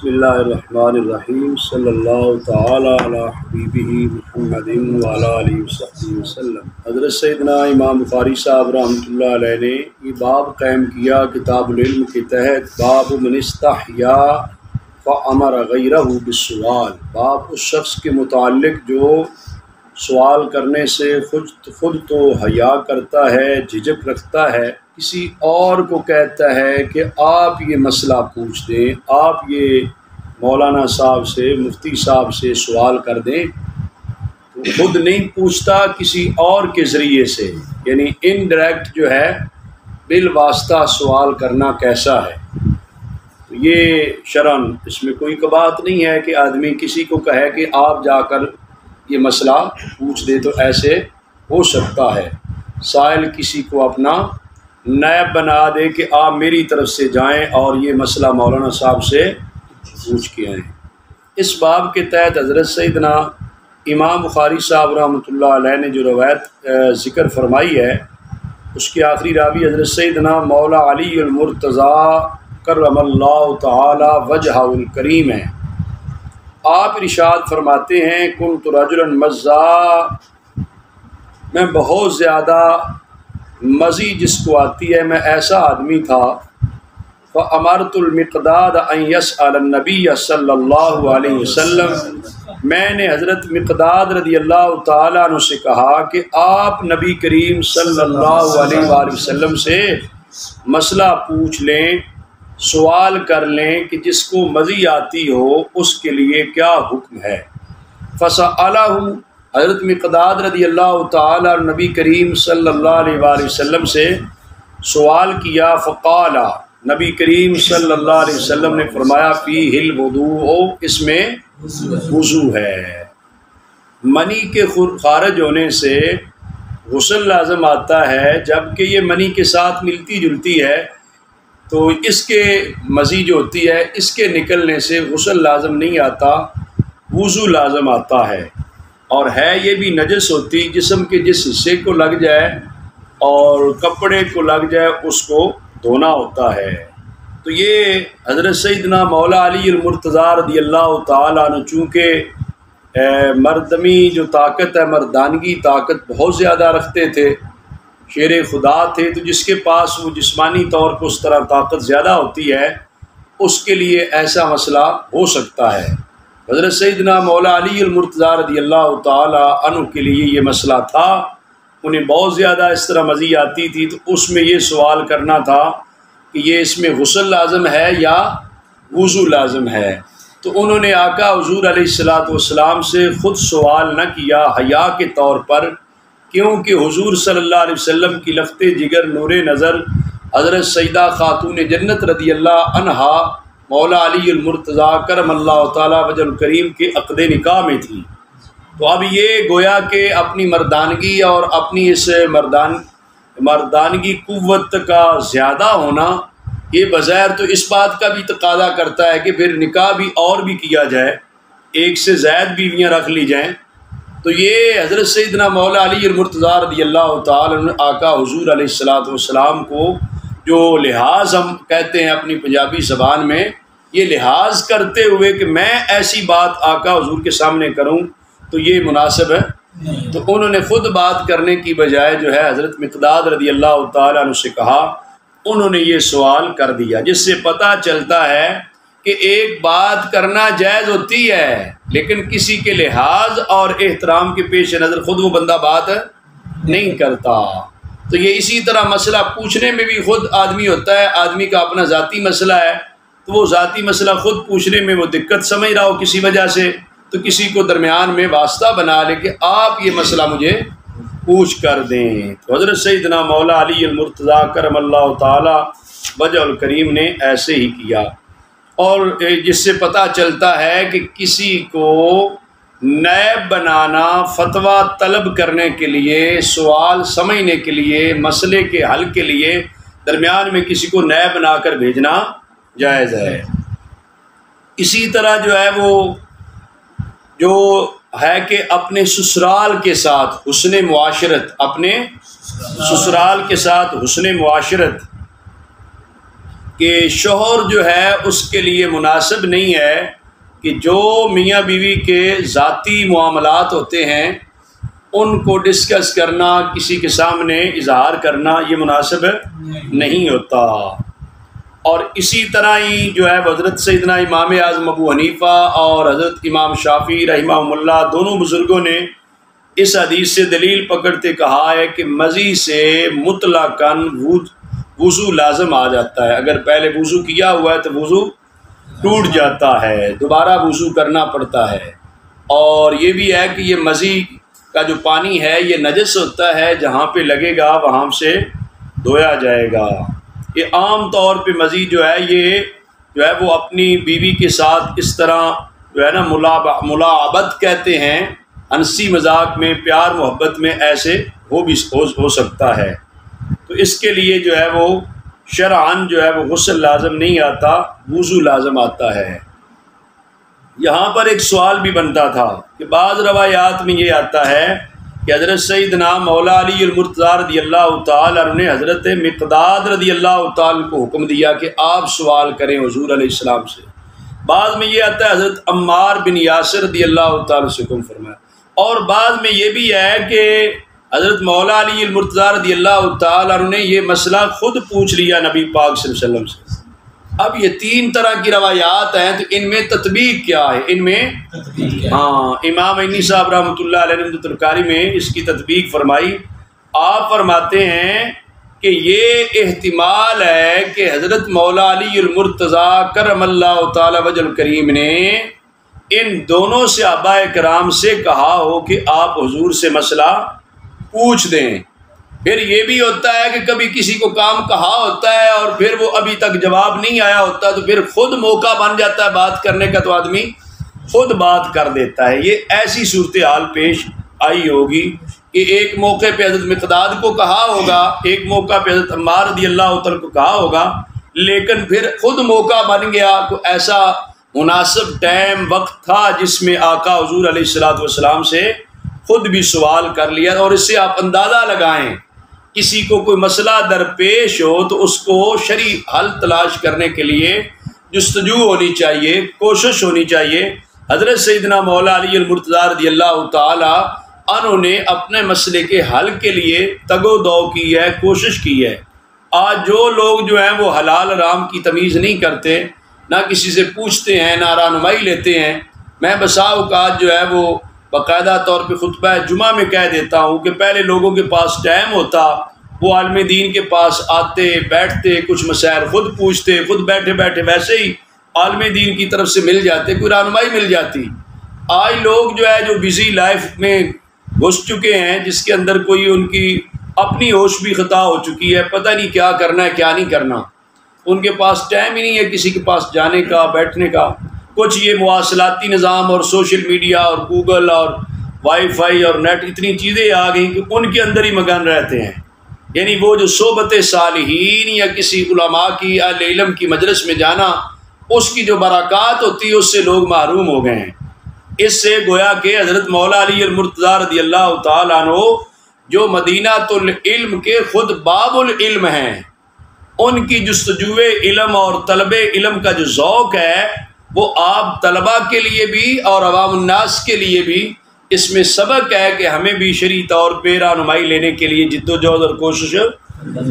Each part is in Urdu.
بسم اللہ الرحمن الرحیم صلی اللہ تعالی علی حبیبہ محمد وعلی آلہ وصحبہ وسلم۔ حضرت سیدنا امام بخاری صاحب رحمۃ اللہ علیہ نے یہ باب قائم کیا کتاب العلم کے تحت، باب من استحیا فامر غیرہ بالسؤال، باب اس شخص کے متعلق جو سوال کرنے سے خود تو حیا کرتا ہے، جھجک رکھتا ہے، کسی اور کو کہتا ہے کہ آپ یہ مسئلہ پوچھ دیں، آپ یہ مولانا صاحب سے، مفتی صاحب سے سوال کر دیں، تو خود نہیں پوچھتا، کسی اور کے ذریعے سے، یعنی انڈائریکٹ جو ہے بالواسطہ سوال کرنا کیسا ہے۔ تو یہ شرعاً اس میں کوئی بات نہیں ہے کہ آدمی کسی کو کہے کہ آپ جا کر یہ مسئلہ پوچھ دے، تو ایسے ہو سکتا ہے سائل کسی کو اپنا نائب بنا دے کہ آپ میری طرف سے جائیں اور یہ مسئلہ مولانا صاحب سے پوچھ کے آئیں۔ اس باب کے تحت حضرت سیدنا امام بخاری صاحب رحمۃ اللہ علیہ نے جو روایت ذکر فرمائی ہے، اس کے آخری راوی حضرت سیدنا مولا علی المرتضیٰ کرم اللہ تعالی وجہہ الکریم ہیں۔ آپ ارشاد فرماتے ہیں کنت رجلا مزاح، میں بہت زیادہ مزی جس کو آتی ہے، میں ایسا آدمی تھا، فَأَمَرْتُ الْمِقْدَادَ أَنْ يَسْأَلَ النَّبِيَّ صلی اللہ علیہ وسلم، میں نے حضرت مقداد رضی اللہ تعالیٰ عنہ سے کہا کہ آپ نبی کریم صلی اللہ علیہ وآلہ وسلم سے مسئلہ پوچھ لیں، سوال کر لیں کہ جس کو مزی آتی ہو اس کے لیے کیا حکم ہے۔ فَسَأَلَهُ، حضرت مقداد رضی اللہ تعالیٰ نبی کریم صلی اللہ علیہ وآلہ وسلم سے سوال کیا، فقال، نبی کریم صلی اللہ علیہ وسلم نے فرمایا فیہ الوضوء، اس میں وضو ہے۔ منی کے خارج ہونے سے غسل لازم آتا ہے، جبکہ یہ منی کے ساتھ ملتی جلتی ہے، تو اس کے مزی جو ہوتی ہے اس کے نکلنے سے غسل لازم نہیں آتا، وضو لازم آتا ہے۔ اور ہے یہ بھی نجس ہوتی، جسم کے جس حصے کو لگ جائے اور کپڑے کو لگ جائے اس کو دھونا ہوتا ہے۔ تو یہ حضرت سیدنا مولا علی المرتضیٰ رضی اللہ تعالیٰ عنہ چونکہ مردمی جو طاقت ہے، مردانگی طاقت بہت زیادہ رکھتے تھے، شیر خدا تھے، تو جس کے پاس وہ جسمانی طور پر اس طرح طاقت زیادہ ہوتی ہے، اس کے لیے ایسا مسئلہ ہو سکتا ہے۔ حضرت سیدنا مولا علی المرتضیٰ رضی اللہ تعالیٰ عنہ کے لیے یہ مسئلہ تھا، انہیں بہت زیادہ اس طرح مزی آتی تھی، تو اس میں یہ سوال کرنا تھا کہ یہ اس میں غسل لازم ہے یا وضو لازم ہے۔ تو انہوں نے آقا حضور علیہ السلام سے خود سوال نہ کیا حیا کے طور پر، کیونکہ حضور صلی اللہ علیہ وسلم کی لخت جگر نور نظر حضرت سیدہ خاتون جنت رضی اللہ عنہا مولا علی المرتضیٰ کرم اللہ تعالی وجہ الکریم کے عقد نکاح میں تھی۔ تو اب یہ گویا کہ اپنی مردانگی اور اپنی اس مردانگی قوت کا زیادہ ہونا، یہ بظاہر تو اس بات کا بھی تقاضا کرتا ہے کہ پھر نکاح بھی اور بھی کیا جائے، ایک سے زائد بیویاں رکھ لی جائیں۔ تو یہ حضرت سیدنا مولا علی المرتضیٰ رضی اللہ تعالی عنہ آقا حضور علیہ السلام کو جو لحاظ ہم کہتے ہیں اپنی پنجابی زبان میں، یہ لحاظ کرتے ہوئے کہ میں ایسی بات آقا حضور کے سامنے کروں تو یہ مناسب ہے، تو انہوں نے خود بات کرنے کی بجائے جو ہے حضرت مقداد رضی اللہ تعالیٰ عنہ سے کہا، انہوں نے یہ سوال کر دیا، جس سے پتہ چلتا ہے کہ ایک بات کرنا جائز ہوتی ہے، لیکن کسی کے لحاظ اور احترام کے پیش نظر خود وہ بندہ بات نہیں کرتا۔ تو یہ اسی طرح مسئلہ پوچھنے میں بھی خود آدمی ہوتا ہے، آدمی کا اپنا ذاتی مسئلہ ہے، تو وہ ذاتی مسئلہ خود پوچھنے میں وہ دقت سمجھ رہا ہو کسی وجہ سے، تو کسی کو درمیان میں واسطہ بنا لے کہ آپ یہ مسئلہ مجھے پوچھ کر دیں۔ تو حضرت سیدنا مولا علی المرتضیٰ کرم اللہ تعالی وجہ الکریم نے ایسے ہی کیا، اور جس سے پتہ چلتا ہے کہ کسی کو نائب بنانا، فتویٰ طلب کرنے کے لیے، سوال سمجھنے کے لیے، مسئلے کے حل کے لیے درمیان میں کسی کو نائب بنا کر بھیجنا جائز ہے۔ اسی طرح جو ہے وہ جو ہے کہ اپنے سسرال کے ساتھ حسن معاشرت، اپنے سسرال کے ساتھ حسن معاشرت کہ شوہر جو ہے اس کے لیے مناسب نہیں ہے کہ جو میاں بیوی کے ذاتی معاملات ہوتے ہیں ان کو ڈسکس کرنا، کسی کے سامنے اظہار کرنا، یہ مناسب نہیں ہوتا۔ اور اسی طرح ہی جو ہے حضرت سیدنا امام اعظم ابو حنیفہ اور حضرت امام شافعی رحمہ اللہ دونوں بزرگوں نے اس حدیث سے دلیل پکڑتے کہا ہے کہ مزی سے مطلقاً وضو لازم آ جاتا ہے۔ اگر پہلے وضو کیا ہوا ہے تو وضو ٹوٹ جاتا ہے، دوبارہ وضو کرنا پڑتا ہے۔ اور یہ بھی ہے کہ یہ مزی کا جو پانی ہے یہ نجس ہوتا ہے، جہاں پہ لگے گا وہاں سے دھویا جائے گا۔ یہ عام طور پہ مزی جو ہے یہ جو ہے وہ اپنی بیوی کے ساتھ اس طرح جو ہے نا ملاعبت کہتے ہیں، ہنسی مذاق میں، پیار محبت میں ایسے ہو سکتا ہے۔ تو اس کے لیے جو ہے وہ شرعاً جو ہے وہ غسل لازم نہیں آتا، وضو لازم آتا ہے۔ یہاں پر ایک سوال بھی بنتا تھا کہ بعض روایات میں یہ آتا ہے کہ حضرت سیدنا مولا علی المرتضیٰ رضی اللہ تعالیٰ عنہ نے حضرت مقداد رضی اللہ تعالیٰ کو حکم دیا کہ آپ سوال کریں حضور علیہ السلام سے۔ بعض میں یہ آتا ہے حضرت عمار بن یاسر رضی اللہ تعالیٰ سے حکم فرمایا، اور بعض میں یہ بھی ہے کہ حضرت مولا علی المرتضیٰ رضی اللہ تعالیٰ عنہ نے یہ مسئلہ خود پوچھ لیا نبی پاک صلی اللہ علیہ وسلم سے۔ اب یہ تین طرح کی روایات ہیں، تو ان میں تطبیق کیا ہے؟ ان میں امام عینی صاحب رحمۃ اللہ علیہ نے ترکاری میں اس کی تطبیق فرمائی۔ آپ فرماتے ہیں کہ یہ احتمال ہے کہ حضرت مولا علی المرتضیٰ کرم اللہ تعالی وجہ الکریم نے ان دونوں صحابہ کرام سے کہا ہو کہ آپ حضور سے مسئلہ پوچھ دیں۔ پھر یہ بھی ہوتا ہے کہ کبھی کسی کو کام کہا ہوتا ہے اور پھر وہ ابھی تک جواب نہیں آیا ہوتا، تو پھر خود موقع بن جاتا ہے بات کرنے کا، تو آدمی خود بات کر دیتا ہے۔ یہ ایسی صورتحال پیش آئی ہوگی کہ ایک موقع پہ حضرت مقداد کو کہا ہوگا، ایک موقع پہ حضرت عمار رضی اللہ تعالیٰ کو کہا ہوگا، لیکن پھر خود موقع بن گیا، کوئی ایسا مناسب ٹائم وقت تھا جس میں آقا حضور علیہ السلام سے خود بھی سوال کر لیا۔ اور اس سے آپ اندازہ لگائیں، کسی کو کوئی مسئلہ درپیش ہو تو اس کو شرعی حل تلاش کرنے کے لیے جستجو ہونی چاہیے، کوشش ہونی چاہیے۔ حضرت سیدنا مولا علی المرتضیٰ رضی اللہ تعالی عنہ نے اپنے مسئلے کے حل کے لیے تگ و دو کی ہے، کوشش کی ہے۔ آج جو لوگ جو ہیں وہ حلال حرام کی تمیز نہیں کرتے، نہ کسی سے پوچھتے ہیں، نہ رہنمائی لیتے ہیں۔ میں بسا اوقات جو ہے وہ باقاعدہ طور پہ خطبہ جمعہ میں کہہ دیتا ہوں کہ پہلے لوگوں کے پاس ٹائم ہوتا، وہ عالم دین کے پاس آتے، بیٹھتے، کچھ مسائل خود پوچھتے، خود بیٹھے بیٹھے ویسے ہی عالم دین کی طرف سے مل جاتے، کوئی رہنمائی مل جاتی۔ آج لوگ جو ہے جو بزی لائف میں گھس چکے ہیں، جس کے اندر کوئی ان کی اپنی ہوش بھی خطا ہو چکی ہے، پتہ نہیں کیا کرنا ہے کیا نہیں کرنا، ان کے پاس ٹائم ہی نہیں ہے کسی کے پاس جانے کا، بیٹھنے کا۔ کچھ یہ مواصلاتی نظام اور سوشل میڈیا اور گوگل اور وائی فائی اور نیٹ، اتنی چیزیں آ گئیں کہ ان کے اندر ہی مگن رہتے ہیں۔ یعنی وہ جو صحبت صالحین یا کسی علماء کی اہل علم کی مجلس میں جانا، اس کی جو برکات ہوتی ہے اس سے لوگ محروم ہو گئے ہیں۔ اس سے گویا کہ حضرت مولا علی المرتضیٰ رضی اللہ تعالیٰ عنہ جو مدینہ العلم کے خود باب العلم ہیں، ان کی جستجو علم اور طلب علم کا جو ذوق ہے وہ آپ طلباء کے لیے بھی اور عوام الناس کے لیے بھی اس میں سبق ہے کہ ہمیں بھی شرعی طور پہ رہنمائی لینے کے لیے جد و جہد اور کوشش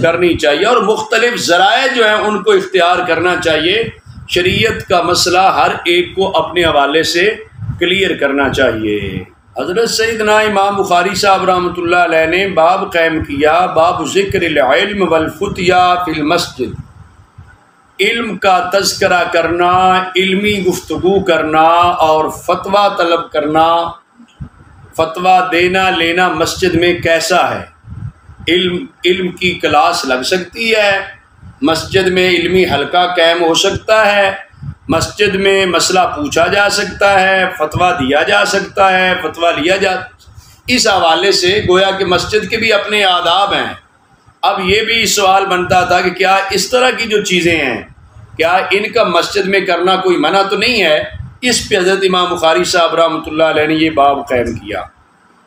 کرنی چاہیے، اور مختلف ذرائع جو ہیں ان کو اختیار کرنا چاہیے۔ شریعت کا مسئلہ ہر ایک کو اپنے حوالے سے کلیئر کرنا چاہیے۔ حضرت سیدنا امام بخاری صاحب رحمۃ اللہ علیہ نے باب قائم کیا، باب ذکر العلم والفتیا فی المسجد، علم کا تذکرہ کرنا، علمی گفتگو کرنا اور فتویٰ طلب کرنا، فتویٰ دینا لینا مسجد میں کیسا ہے۔ علم کی کلاس لگ سکتی ہے، مسجد میں علمی حلقہ قائم ہو سکتا ہے، مسجد میں مسئلہ پوچھا جا سکتا ہے، فتویٰ دیا جا سکتا ہے، فتویٰ لیا جا، اس حوالے سے گویا کہ مسجد کے بھی اپنے آداب ہیں۔ اب یہ بھی سوال بنتا تھا کہ کیا اس طرح کی جو چیزیں ہیں کیا ان کا مسجد میں کرنا کوئی منع تو نہیں ہے؟ اس پہ حضرت امام بخاری صاحب رحمۃ اللہ علیہ نے یہ باب قائم کیا،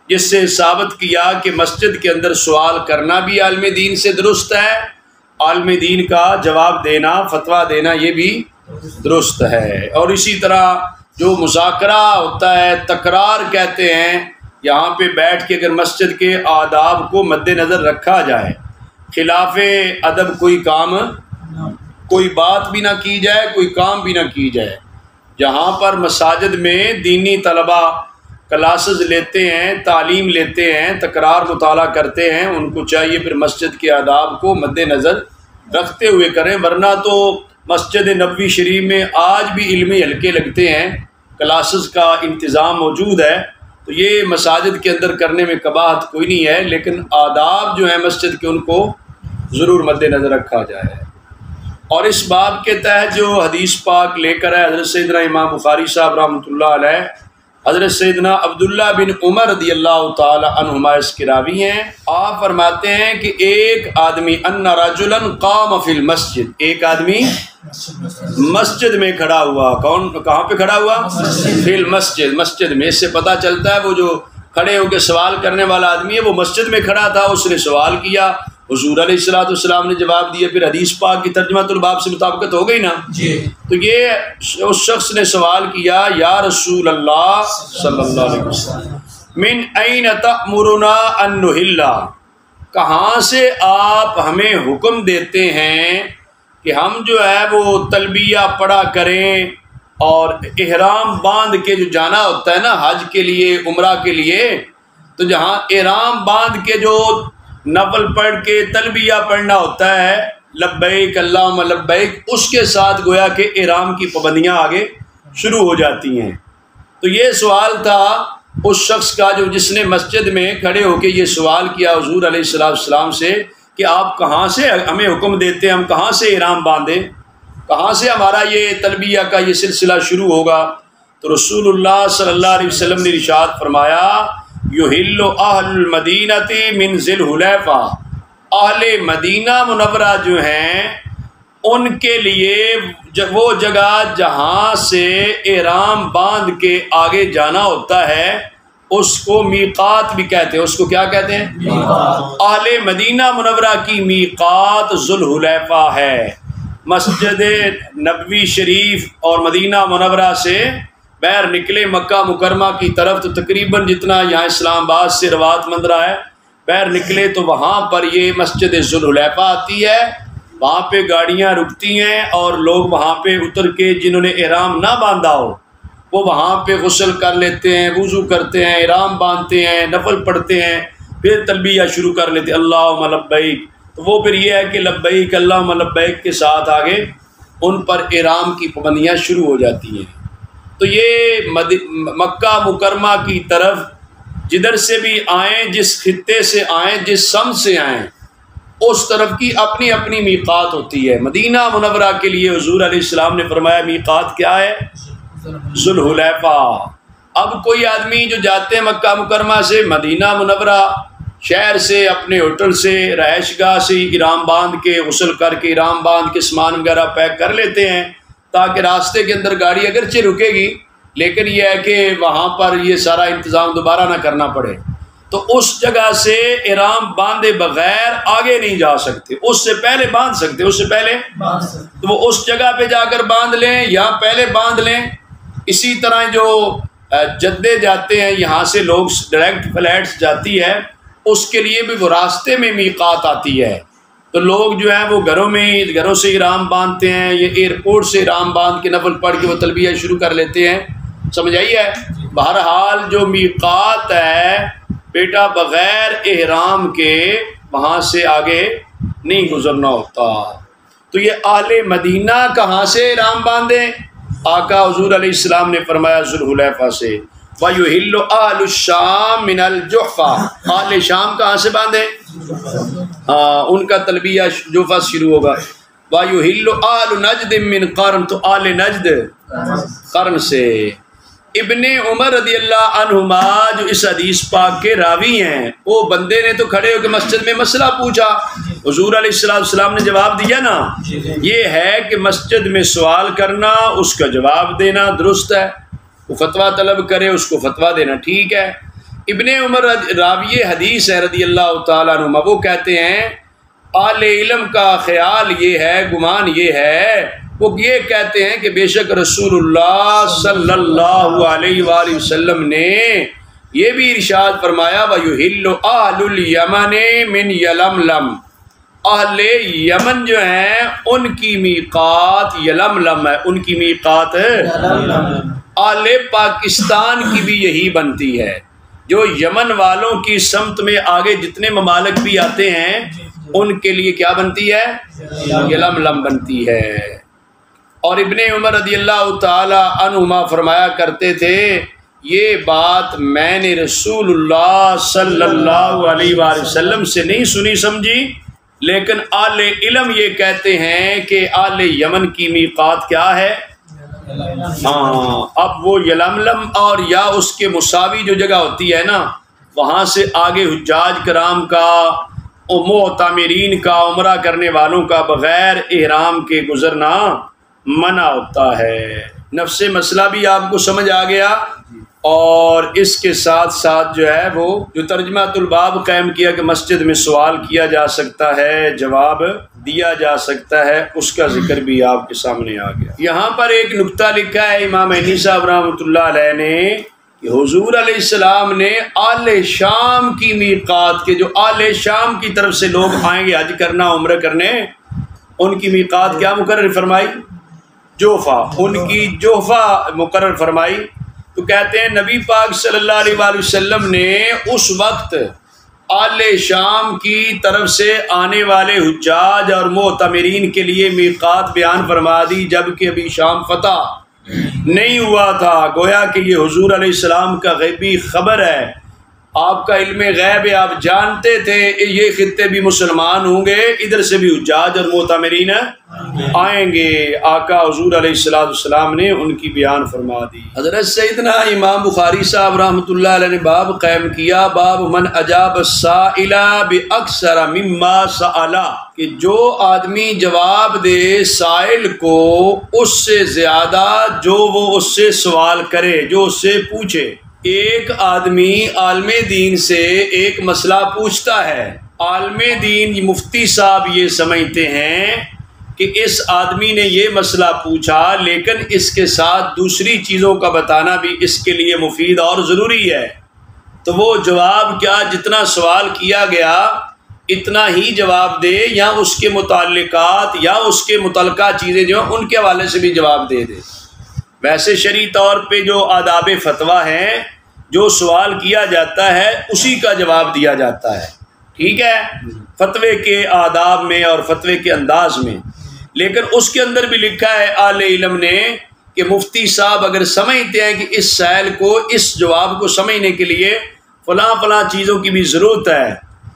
جس سے ثابت کیا کہ مسجد کے اندر سوال کرنا بھی عالم دین سے درست ہے، عالم دین کا جواب دینا، فتویٰ دینا یہ بھی درست ہے۔ اور اسی طرح جو مذاکرہ ہوتا ہے، تکرار کہتے ہیں، یہاں پہ بیٹھ کے اگر مسجد کے آداب کو مد نظر رکھا جائے، خلاف ادب کوئی کام، کوئی بات بھی نہ کی جائے، کوئی کام بھی نہ کی جائے۔ جہاں پر مساجد میں دینی طلبہ کلاسز لیتے ہیں، تعلیم لیتے ہیں، تکرار مطالعہ کرتے ہیں، ان کو چاہیے پھر مسجد کے آداب کو مد نظر رکھتے ہوئے کریں، ورنہ تو مسجد نبوی شریف میں آج بھی علمی حلقے لگتے ہیں، کلاسز کا انتظام موجود ہے، تو یہ مساجد کے اندر کرنے میں قباحت کوئی نہیں ہے، لیکن آداب جو ہیں مسجد کے ان کو ضرور مد نظر رکھا جائے۔ اور اس باب کے تحت جو حدیث پاک لے کر ہے حضرت سیدنا امام بخاری صاحب رحمۃ اللہ علیہ، حضرت سیدنا عبداللہ بن عمر رضی اللہ تعالی عنہما اس کے راوی ہیں۔ آپ فرماتے ہیں کہ ایک آدمی ان رجلا قام فی المسجد، ایک آدمی مسجد میں کھڑا ہوا۔ کہاں پہ کھڑا ہوا؟ فی المسجد، مسجد میں۔ اس سے پتہ چلتا ہے وہ جو کھڑے ہو کے سوال کرنے والا آدمی ہے وہ مسجد میں کھڑا تھا، اس نے سوال کیا، حضور علیہ السلام نے جواب دیا، پھر حدیث پاک کی ترجمۃ الباب سے مطابقت ہو گئی نا جی۔ تو یہ اس شخص نے سوال کیا، یا رسول اللہ صلی اللہ علیہ وسلم من این تأمرنا ان نحل، کہاں سے آپ ہمیں حکم دیتے ہیں کہ ہم جو ہے وہ تلبیہ پڑھا کریں اور احرام باندھ کے جو جانا ہوتا ہے نا حج کے لیے، عمرہ کے لیے، تو جہاں احرام باندھ کے جو نفل پڑھ کے تلبیہ پڑھنا ہوتا ہے، لبیک اللہم لبیک، اس کے ساتھ گویا کہ احرام کی پابندیاں آگے شروع ہو جاتی ہیں۔ تو یہ سوال تھا اس شخص کا جو جس نے مسجد میں کھڑے ہو کے یہ سوال کیا حضور علیہ السلام سے کہ آپ کہاں سے ہمیں حکم دیتے ہیں، ہم کہاں سے احرام باندھیں، کہاں سے ہمارا یہ تلبیہ کا یہ سلسلہ شروع ہوگا؟ تو رسول اللہ صلی اللہ علیہ وسلم نے ارشاد فرمایا، یحل اہل المدینۃ من ذی الحلیفہ، اہل مدینہ منورہ جو ہیں ان کے لیے وہ جگہ جہاں سے احرام باندھ کے آگے جانا ہوتا ہے اس کو میقات بھی کہتے ہیں۔ اس کو کیا کہتے ہیں؟ میقات۔ اہل مدینہ منورہ کی میقات ذو الحلیفہ ہے۔ مسجد نبوی شریف اور مدینہ منورہ سے بہر نکلے مکہ مکرمہ کی طرف تو تقریباً جتنا یہاں اسلام آباد سے روات مند رہا ہے، بہر نکلے تو وہاں پر یہ مسجد ذو الحلیفہ آتی ہے، وہاں پہ گاڑیاں رکتی ہیں اور لوگ وہاں پہ اتر کے جنہوں نے احرام نہ باندھا ہو وہ وہاں پہ غسل کر لیتے ہیں، وضو کرتے ہیں، احرام باندھتے ہیں، نفل پڑھتے ہیں، پھر تلبیہ شروع کر لیتے ہیں، اللہم لبیک۔ تو وہ پھر یہ ہے کہ لبیک اللہم لبیک کے ساتھ آگے ان پر احرام کی پابندیاں شروع ہو جاتی ہیں۔ تو یہ مکہ مکرمہ کی طرف جدھر سے بھی آئیں، جس خطے سے آئیں، جس سمت سے آئیں، اس طرف کی اپنی اپنی میقات ہوتی ہے۔ مدینہ منورہ کے لیے حضور علیہ السلام نے فرمایا میقات کیا ہے؟ ذو الحلیفہ۔ اب کوئی آدمی جو جاتے ہیں مکہ مکرمہ سے مدینہ منورہ شہر سے، اپنے ہوٹل سے، رہائش گاہ سے احرام باندھ کے غسل کر کے احرام باندھ کے سامان وغیرہ پیک کر لیتے ہیں تاکہ راستے کے اندر گاڑی اگرچہ رکے گی لیکن یہ ہے کہ وہاں پر یہ سارا انتظام دوبارہ نہ کرنا پڑے، تو اس جگہ سے احرام باندھے بغیر آگے نہیں جا سکتے، اس سے پہلے باندھ سکتے، اس سے پہلے تو وہ اس جگہ پہ جا کر باندھ لیں یا پہلے باندھ لیں۔ اسی طرح جو جدے جاتے ہیں یہاں سے لوگ ڈائریکٹ فلائٹس جاتی ہے اس کے لیے بھی وہ راستے میں میقات آتی ہے، تو لوگ جو ہیں وہ گھروں سے احرام باندھتے ہیں، یہ ایئرپورٹ سے احرام باندھ کے نفل پڑھ کے وہ تلبیہ شروع کر لیتے ہیں، سمجھ آئی ہے؟ بہرحال جو میقات ہے بیٹا بغیر احرام کے وہاں سے آگے نہیں گزرنا ہوتا۔ تو یہ اہل مدینہ کہاں سے احرام باندھیں؟ آقا حضور علیہ السلام نے فرمایا ذو الحلیفہ سے۔ وَيُحِلُّ أَهْلُ الشَّامِ مِنَ الْجُحْفَةِ، اہل شام کہاں سے باندھیں؟ ان کا تلبیہ جوفہ شروع ہوگا۔ وَيُحِلُّ أَهْلُ نَجْدٍ مِّن قَرْن، تو اہل نجد قرن سے۔ ابن عمر رضی اللہ عنہما جو اس حدیث پاک کے راوی ہیں، وہ بندے نے تو کھڑے ہو کے مسجد میں مسئلہ پوچھا، حضور علیہ السلام نے جواب دیا نا۔ یہ ہے کہ مسجد میں سوال کرنا، اس کا جواب دینا درست ہے، وہ فتویٰ طلب کرے اس کو فتویٰ دینا ٹھیک ہے۔ ابن عمر راوی حدیث ہے رضی اللہ تعالیٰ عنہما، وہ کہتے ہیں اہل علم کا خیال یہ ہے، گمان یہ ہے، وہ یہ کہتے ہیں کہ بے شک رسول اللہ صلی اللہ علیہ وآلہ وسلم نے یہ بھی ارشاد فرمایا وَيُحِلُّ أَهْلُ الْيَمَنِ مِنْ یلملم، اہل یمن جو ہیں ان کی میقات یلملم ہے، ان کی میقات اہل پاکستان کی بھی یہی بنتی ہے، جو یمن والوں کی سمت میں آگے جتنے ممالک بھی آتے ہیں ان کے لیے کیا بنتی ہے؟ یلملم بنتی ہے۔ اور ابن عمر رضی اللہ تعالی عنہما فرمایا کرتے تھے یہ بات میں نے رسول اللہ صلی اللہ علیہ وآلہ وسلم سے نہیں سنی سمجھی، لیکن اہل علم یہ کہتے ہیں کہ اہل یمن کی میقات کیا ہے؟ ہاں، اب وہ یلملم اور یا اس کے مساوی جو جگہ ہوتی ہے نا، وہاں سے آگے حجاج کرام کا، معتمرین کا، عمرہ کرنے والوں کا بغیر احرام کے گزرنا منع ہوتا ہے۔ نفس مسئلہ بھی آپ کو سمجھ آ گیا، اور اس کے ساتھ ساتھ جو ہے وہ جو ترجمہ الباب قائم کیا کہ مسجد میں سوال کیا جا سکتا ہے، جواب دیا جا سکتا ہے، اس کا ذکر بھی آپ کے سامنے آ گیا۔ یہاں پر ایک نکتہ لکھا ہے امام عینی صاحب رحمۃ اللہ علیہ نے کہ حضور علیہ السلام نے اہل شام کی میقات کے، جو اہل شام کی طرف سے لوگ آئیں گے حج کرنا، عمرہ کرنے، ان کی میقات کیا مقرر فرمائی؟ جوفا، ان کی جوفا مقرر فرمائی۔ تو کہتے ہیں نبی پاک صلی اللہ علیہ وآلہ وسلم نے اس وقت اہل شام کی طرف سے آنے والے حجاج اور معتمرین کے لیے میقات بیان فرما دی، جبکہ ابھی شام فتح نہیں ہوا تھا۔ گویا کہ یہ حضور علیہ السلام کا غیبی خبر ہے، آپ کا علم غیب ہے، آپ جانتے تھے یہ خطے بھی مسلمان ہوں گے، ادھر سے بھی حجاج اور معتمرین آئیں گے۔ آقا حضور علیہ السلام نے ان کی بیان فرما دی۔ حضرت سیدنا امام بخاری صاحب رحمۃ اللہ علیہ نے باب قائم کیا، باب من اجاب السائل باکثر مما سأل، کہ جو آدمی جواب دے سائل کو اس سے زیادہ جو وہ اس سے سوال کرے، جو اس سے پوچھے۔ ایک آدمی عالم دین سے ایک مسئلہ پوچھتا ہے، عالم دین مفتی صاحب یہ سمجھتے ہیں کہ اس آدمی نے یہ مسئلہ پوچھا، لیکن اس کے ساتھ دوسری چیزوں کا بتانا بھی اس کے لیے مفید اور ضروری ہے، تو وہ جواب کیا جتنا سوال کیا گیا اتنا ہی جواب دے، یا اس کے متعلقات یا اس کے متعلقہ چیزیں جو ہیں ان کے حوالے سے بھی جواب دے دے۔ ویسے شرعی طور پہ جو آداب فتویٰ ہیں، جو سوال کیا جاتا ہے اسی کا جواب دیا جاتا ہے، ٹھیک ہے، فتوے کے آداب میں اور فتوے کے انداز میں۔ لیکن اس کے اندر بھی لکھا ہے اہل علم نے کہ مفتی صاحب اگر سمجھتے ہیں کہ اس سائل کو، اس جواب کو سمجھنے کے لیے فلاں فلاں چیزوں کی بھی ضرورت ہے،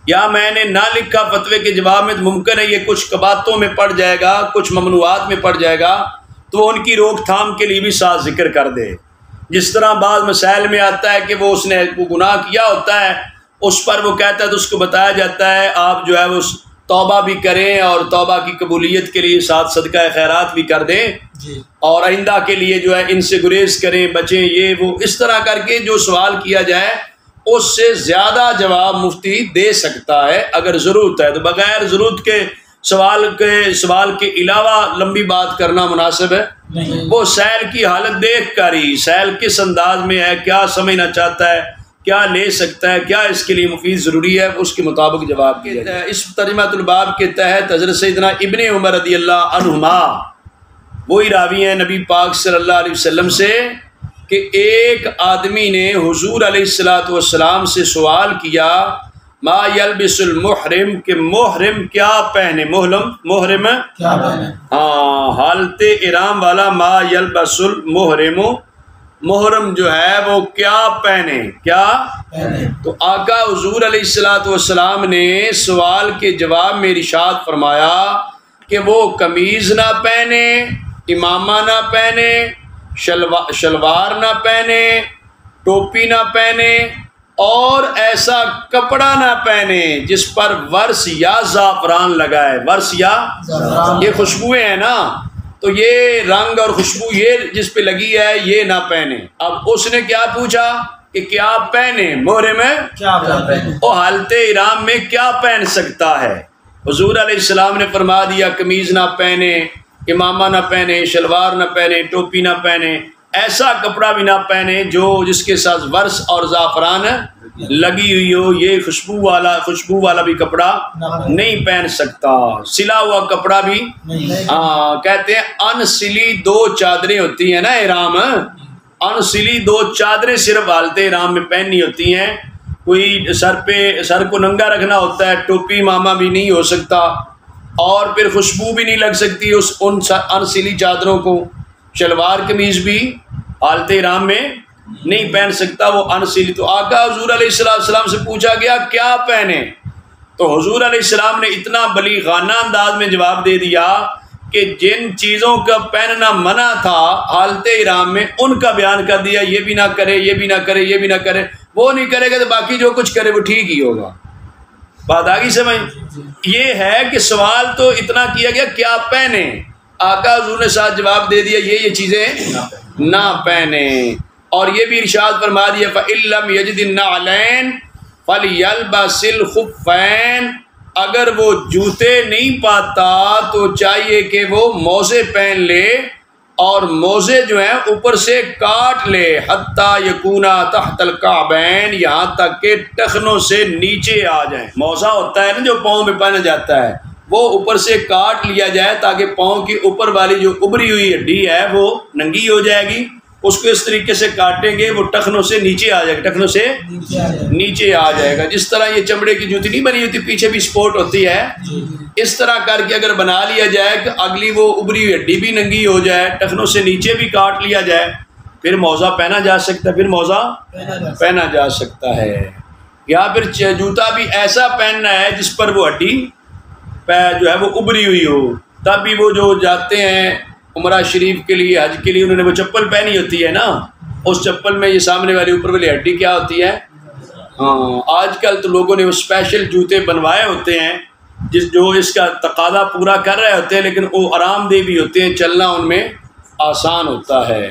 یا میں نے نہ لکھا فتوے کے جواب میں، تو ممکن ہے یہ کچھ قباحتوں میں پڑ جائے گا، کچھ ممنوعات میں پڑ جائے گا، تو ان کی روک تھام کے لیے بھی ساتھ ذکر کر دے۔ جس طرح بعض مسائل میں آتا ہے کہ وہ اس نے گناہ کیا ہوتا ہے، اس پر وہ کہتا ہے تو اس کو بتایا جاتا ہے آپ جو ہے وہ توبہ بھی کریں اور توبہ کی قبولیت کے لیے ساتھ صدقہ خیرات بھی کر دیں، اور آئندہ کے لیے جو ہے ان سے گریز کریں، بچیں، یہ وہ اس طرح کر کے جو سوال کیا جائے اس سے زیادہ جواب مفتی دے سکتا ہے اگر ضرورت ہے۔ تو بغیر ضرورت کے سوال کے علاوہ لمبی بات کرنا مناسب ہے نہیں۔ وہ سائل کی حالت دیکھ کر ہی، سائل کس انداز میں ہے، کیا سمجھنا چاہتا ہے، کیا لے سکتا ہے، کیا اس کے لیے مفید ضروری ہے، اس کے مطابق جواب دیا جائے۔ اس ترجمہ الباب کے تحت حضرت سیدنا ابن عمر رضی اللہ عنہما وہی راوی ہیں نبی پاک صلی اللہ علیہ وسلم سے کہ ایک آدمی نے حضور علیہ السلام سے سوال کیا ما یلبس المحرم، کہ محرم کیا پہنے، محرم کیا پہنے، ہاں حالت احرام والا، ما یلبس المحرم، محرم جو ہے وہ کیا پہنے، کیا پہنے۔ تو آقا حضور علیہ السلام نے سوال کے جواب میں ارشاد فرمایا کہ وہ قمیض نہ پہنے، امامہ نہ پہنے، شلوار نہ پہنے، ٹوپی نہ پہنے، اور ایسا کپڑا نہ پہنے جس پر ورس یا زعفران لگا ہے۔ ورس یا یہ خوشبوئیں ہیں نا، تو یہ رنگ اور خوشبو یہ جس پہ لگی ہے یہ نہ پہنے۔ اب اس نے کیا پوچھا کہ کیا پہنے، محرم میں کیا پہنے، اور حالت احرام میں کیا پہن سکتا ہے، حضور علیہ السلام نے فرما دیا قمیض نہ پہنے، امامہ نہ پہنے، شلوار نہ پہنے، ٹوپی نہ پہنے، ایسا کپڑا بھی نہ پہنے جو جس کے ساتھ ورس اور زعفران لگی ہوئی ہو، یہ خوشبو والا بھی کپڑا نہیں پہن سکتا، سلا ہوا کپڑا بھی کہتے ہیں ان سلی 2 چادریں ہوتی ہیں نا احرام، ان سلی 2 چادریں صرف حالت احرام میں پہننی ہوتی ہیں، کوئی سر کو ننگا رکھنا ہوتا ہے، ٹوپی امامہ بھی نہیں ہو سکتا، اور پھر خوشبو بھی نہیں لگ سکتی ان سلی چادروں کو، شلوار قمیض بھی حالت احرام میں نہیں پہن سکتا وہ انسلی۔ تو آقا حضور علیہ السلام سے پوچھا گیا کیا پہنے، تو حضور علیہ السلام نے اتنا بلیغانہ انداز میں جواب دے دیا کہ جن چیزوں کا پہننا منع تھا حالت احرام میں ان کا بیان کر دیا، یہ بھی نہ کرے، یہ بھی نہ کرے، یہ بھی نہ کرے، وہ نہیں کرے گا تو باقی جو کچھ کرے وہ ٹھیک ہی ہوگا۔ بات آگی سمجھ؟ یہ ہے کہ سوال تو اتنا کیا گیا کیا پہنے، آقا حضور نے ساتھ جواب دے دیا یہ چیزیں نہ پہنے، اور یہ بھی ارشاد فرما دیا فَإِن لَّمْ يَجِدِ النَّعْلَيْنِ فَلْيَلْبَسِ الْخُفَّيْنِ، اگر وہ جوتے نہیں پاتا تو چاہیے کہ وہ موزے پہن لے، اور موزے جو ہیں اوپر سے کاٹ لے حَتَّى يَكُونَا تَحْتَ الْكَعْبَيْنِ، یہاں تک کہ ٹخنوں سے نیچے آ جائیں۔ موزہ ہوتا ہے نا جو پاؤں میں پہنا جاتا ہے، وہ اوپر سے کاٹ لیا جائے تاکہ پاؤں کی اوپر والی جو ابری ہوئی ہڈی ہے وہ ننگی ہو جائے گی، اس کو اس طریقے سے کاٹیں گے وہ ٹخنوں سے نیچے آ جائے گا، ٹخنوں سے نیچے آ جائے گا، جس طرح یہ چمڑے کی جوتی نہیں بنی ہوتی پیچھے بھی سپورٹ ہوتی ہے، اس طرح کر کے اگر بنا لیا جائے کہ اگلی وہ ابری ہوئی ہڈی بھی ننگی ہو جائے، ٹخنوں سے نیچے بھی کاٹ لیا جائے، پھر موزہ پہنا جا سکتا ہے، پھر موزہ پہنا جا سکتا ہے، یا پھر جوتا بھی ایسا پہننا ہے جس پر وہ ہڈی جو ہے وہ ابری ہوئی ہو، تب بھی وہ جو جاتے ہیں عمرہ شریف کے لیے، حج کے لیے، انہوں نے وہ چپل پہنی ہوتی ہے نا، اس چپل میں یہ سامنے والی اوپر والی ہڈی کیا ہوتی ہے، آج کل تو لوگوں نے وہ اسپیشل جوتے بنوائے ہوتے ہیں جو اس کا تقاضا پورا کر رہے ہوتے ہیں، لیکن وہ آرام دہ بھی ہوتے ہیں، چلنا ان میں آسان ہوتا ہے۔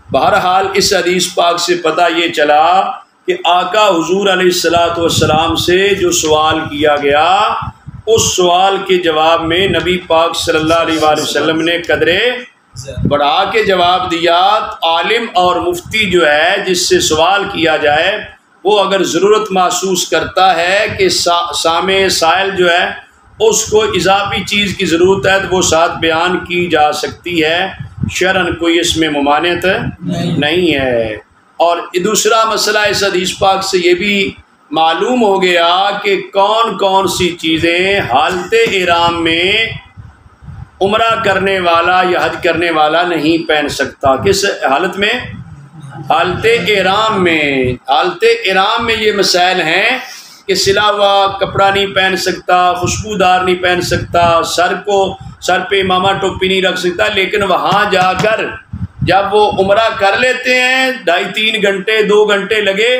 بہرحال اس حدیث پاک سے پتہ یہ چلا کہ آقا حضور علیہ السلام سے جو سوال کیا گیا، اس سوال کے جواب میں نبی پاک صلی اللہ علیہ وآلہ وسلم نے قدرے بڑھا کے جواب دیا۔ عالم اور مفتی جو ہے جس سے سوال کیا جائے، وہ اگر ضرورت محسوس کرتا ہے کہ سامع سائل جو ہے اس کو اضافی چیز کی ضرورت ہے تو وہ ساتھ بیان کی جا سکتی ہے، شرعاً کوئی اس میں ممانعت نہیں ہے۔ اور دوسرا مسئلہ اس حدیث پاک سے یہ بھی معلوم ہو گیا کہ کون کون سی چیزیں حالت احرام میں عمرہ کرنے والا یا حج کرنے والا نہیں پہن سکتا۔ کس حالت میں؟ حالت احرام میں۔ حالت احرام میں یہ مسائل ہیں کہ سلا ہوا کپڑا نہیں پہن سکتا، خوشبودار نہیں پہن سکتا، سر پہ امامہ ٹوپی نہیں رکھ سکتا، لیکن وہاں جا کر جب وہ عمرہ کر لیتے ہیں 2.5-3 گھنٹے 2 گھنٹے لگے،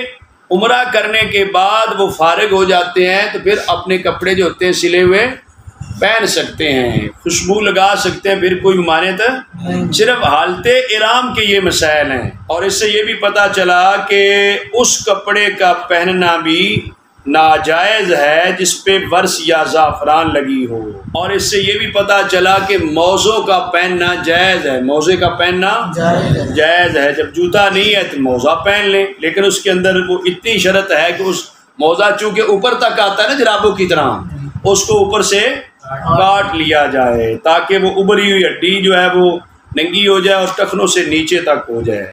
عمرہ کرنے کے بعد وہ فارغ ہو جاتے ہیں تو پھر اپنے کپڑے جو ہوتے ہیں سلے ہوئے پہن سکتے ہیں، خوشبو لگا سکتے ہیں، پھر کوئی ممانعت صرف حالت احرام کے یہ مسائل ہیں۔ اور اس سے یہ بھی پتہ چلا کہ اس کپڑے کا پہننا بھی ناجائز ہے جس پہ ورس یا زعفران لگی ہو، اور اس سے یہ بھی پتہ چلا کہ موزوں کا پہننا جائز ہے، موزے کا پہننا جائز ہے۔ جب جوتا نہیں ہے تو موزہ پہن لیں، لیکن اس کے اندر وہ اتنی شرط ہے کہ اس موزہ چونکہ اوپر تک آتا ہے نا جرابوں کی طرح، اس کو اوپر سے کاٹ لیا جائے تاکہ وہ ابری ہوئی ہڈی جو ہے وہ ننگی ہو جائے اور ٹخنوں سے نیچے تک ہو جائے۔